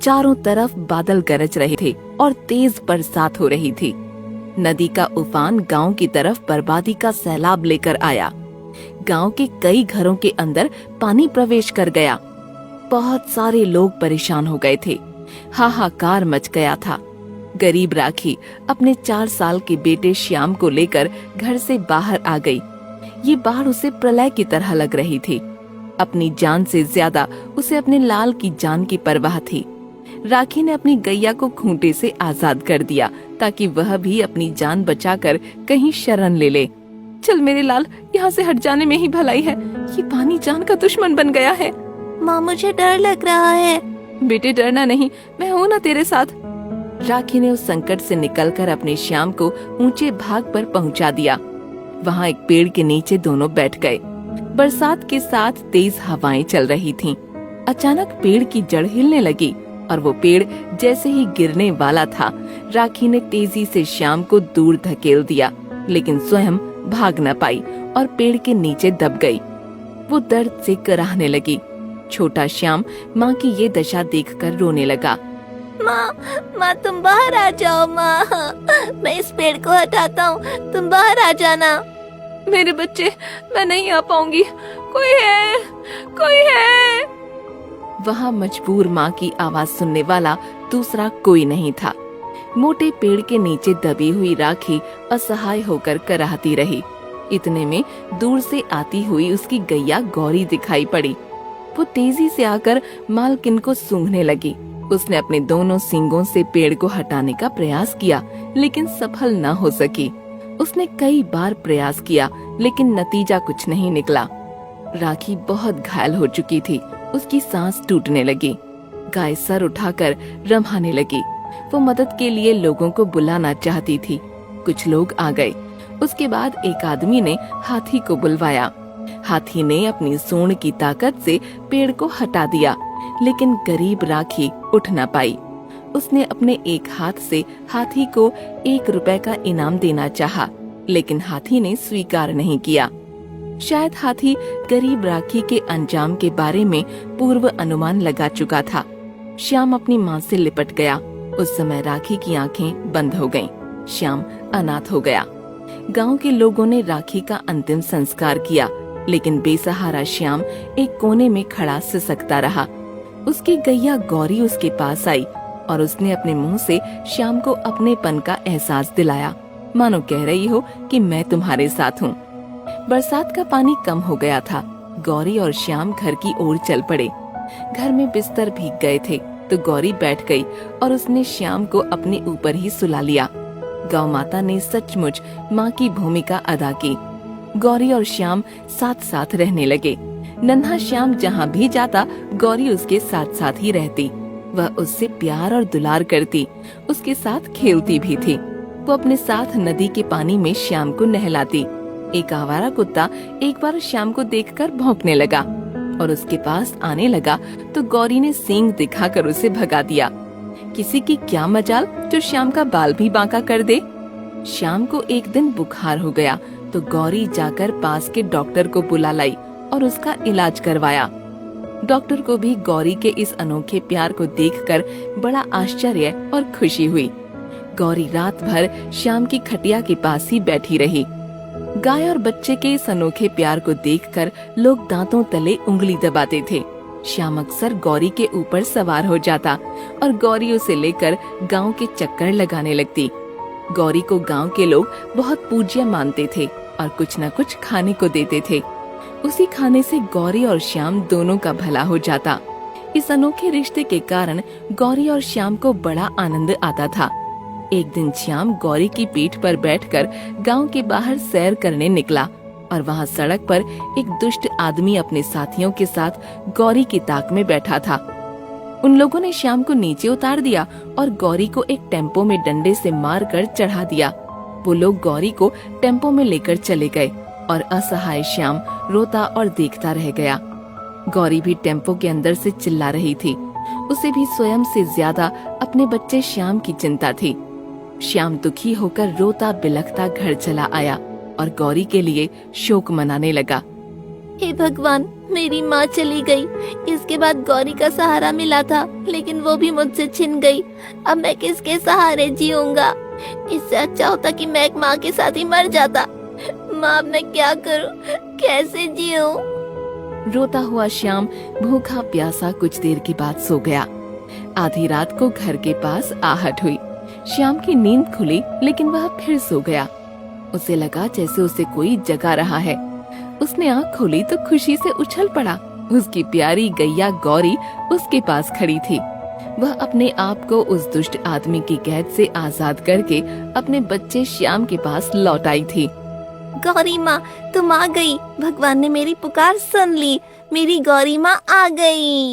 चारों तरफ बादल गरज रहे थे और तेज बरसात हो रही थी। नदी का उफान गांव की तरफ बर्बादी का सैलाब लेकर आया। गांव के कई घरों के अंदर पानी प्रवेश कर गया। बहुत सारे लोग परेशान हो गए थे। हाहाकार मच गया था। गरीब राखी अपने 4 साल के बेटे श्याम को लेकर घर से बाहर आ गई। ये बाढ़ उसे प्रलय की तरह लग रही थी। अपनी जान से ज्यादा उसे अपने लाल की जान की परवाह थी। राखी ने अपनी गैया को खूंटे से आजाद कर दिया ताकि वह भी अपनी जान बचाकर कहीं शरण ले ले। चल मेरे लाल, यहाँ से हट जाने में ही भलाई है। ये पानी जान का दुश्मन बन गया है। माँ, मुझे डर लग रहा है। बेटे डरना नहीं, मैं हूँ ना तेरे साथ। राखी ने उस संकट से निकलकर अपने श्याम को ऊंचे भाग पर पहुंचा दिया। वहाँ एक पेड़ के नीचे दोनों बैठ गए। बरसात के साथ तेज हवाएं चल रही थीं। अचानक पेड़ की जड़ हिलने लगी और वो पेड़ जैसे ही गिरने वाला था, राखी ने तेजी से श्याम को दूर धकेल दिया, लेकिन स्वयं भाग न पाई और पेड़ के नीचे दब गई। वो दर्द से कराहने लगी। छोटा श्याम माँ की ये दशा देखकर रोने लगा। माँ तुम बाहर आ जाओ। माँ, मैं इस पेड़ को हटाता हूँ, तुम बाहर आ जाना। मेरे बच्चे, मैं नहीं आ पाऊंगी। कोई है, कोई है। वहाँ मजबूर माँ की आवाज सुनने वाला दूसरा कोई नहीं था। मोटे पेड़ के नीचे दबी हुई राखी असहाय होकर कराहती रही। इतने में दूर से आती हुई उसकी गैया गौरी दिखाई पड़ी। वो तेजी से आकर मालकिन को सूंघने लगी। उसने अपने दोनों सींगों से पेड़ को हटाने का प्रयास किया, लेकिन सफल न हो सकी। उसने कई बार प्रयास किया, लेकिन नतीजा कुछ नहीं निकला। राखी बहुत घायल हो चुकी थी। उसकी सांस टूटने लगी। गाय सर उठाकर रम्हाने लगी। वो मदद के लिए लोगों को बुलाना चाहती थी। कुछ लोग आ गए। उसके बाद एक आदमी ने हाथी को बुलवाया। हाथी ने अपनी सूंड की ताकत से पेड़ को हटा दिया, लेकिन गरीब राखी उठ न पाई। उसने अपने एक हाथ से हाथी को 1 रुपए का इनाम देना चाहा, लेकिन हाथी ने स्वीकार नहीं किया। शायद हाथी गरीब राखी के अंजाम के बारे में पूर्व अनुमान लगा चुका था। श्याम अपनी माँ से लिपट गया। उस समय राखी की आंखें बंद हो गईं। श्याम अनाथ हो गया। गांव के लोगों ने राखी का अंतिम संस्कार किया, लेकिन बेसहारा श्याम एक कोने में खड़ा सिसकता रहा। उसकी गैया गौरी उसके पास आई और उसने अपने मुंह से श्याम को अपनेपन का एहसास दिलाया, मानो कह रही हो कि मैं तुम्हारे साथ हूँ। बरसात का पानी कम हो गया था। गौरी और श्याम घर की ओर चल पड़े। घर में बिस्तर भीग गए थे तो गौरी बैठ गई और उसने श्याम को अपने ऊपर ही सुला लिया। गौ माता ने सचमुच माँ की भूमिका अदा की। गौरी और श्याम साथ साथ रहने लगे। नन्हा श्याम जहाँ भी जाता, गौरी उसके साथ साथ ही रहती। वह उससे प्यार और दुलार करती, उसके साथ खेलती भी थी। वो अपने साथ नदी के पानी में श्याम को नहलाती। एक आवारा कुत्ता एक बार श्याम को देखकर भौंकने लगा और उसके पास आने लगा तो गौरी ने सींग दिखाकर उसे भगा दिया। किसी की क्या मजाल जो श्याम का बाल भी बांका कर दे। श्याम को एक दिन बुखार हो गया तो गौरी जाकर पास के डॉक्टर को बुला लाई और उसका इलाज करवाया। डॉक्टर को भी गौरी के इस अनोखे प्यार को देखकर बड़ा आश्चर्य और खुशी हुई। गौरी रात भर श्याम की खटिया के पास ही बैठी रही। गाय और बच्चे के इस अनोखे प्यार को देखकर लोग दांतों तले उंगली दबाते थे। श्याम अक्सर गौरी के ऊपर सवार हो जाता और गौरी उसे लेकर गांव के चक्कर लगाने लगती। गौरी को गांव के लोग बहुत पूज्य मानते थे और कुछ न कुछ खाने को देते थे। उसी खाने से गौरी और श्याम दोनों का भला हो जाता। इस अनोखे रिश्ते के कारण गौरी और श्याम को बड़ा आनंद आता था। एक दिन श्याम गौरी की पीठ पर बैठकर गांव के बाहर सैर करने निकला और वहां सड़क पर एक दुष्ट आदमी अपने साथियों के साथ गौरी की ताक में बैठा था। उन लोगों ने श्याम को नीचे उतार दिया और गौरी को एक टेम्पो में डंडे से मारकर चढ़ा दिया। वो लोग गौरी को टेम्पो में लेकर चले गए और असहाय श्याम रोता और देखता रह गया। गौरी भी टेम्पो के अंदर से चिल्ला रही थी। उसे भी स्वयं से ज्यादा अपने बच्चे श्याम की चिंता थी। श्याम दुखी होकर रोता बिलखता घर चला आया और गौरी के लिए शोक मनाने लगा। हे भगवान, मेरी माँ चली गई। इसके बाद गौरी का सहारा मिला था, लेकिन वो भी मुझसे छिन गई। अब मैं किसके सहारे जीऊंगा? इससे अच्छा होता कि मैं एक माँ के साथ ही मर जाता। माँ, अब मैं क्या करूं? कैसे जीऊं? रोता हुआ श्याम भूखा प्यासा कुछ देर के बाद सो गया। आधी रात को घर के पास आहट हुई। श्याम की नींद खुली, लेकिन वह फिर सो गया। उसे लगा जैसे उसे कोई जगा रहा है। उसने आँख खोली तो खुशी से उछल पड़ा। उसकी प्यारी गैया गौरी उसके पास खड़ी थी। वह अपने आप को उस दुष्ट आदमी की कैद से आजाद करके अपने बच्चे श्याम के पास लौट आई थी। गौरी माँ, तुम आ गई। भगवान ने मेरी पुकार सुन ली। मेरी गौरी माँ आ गई।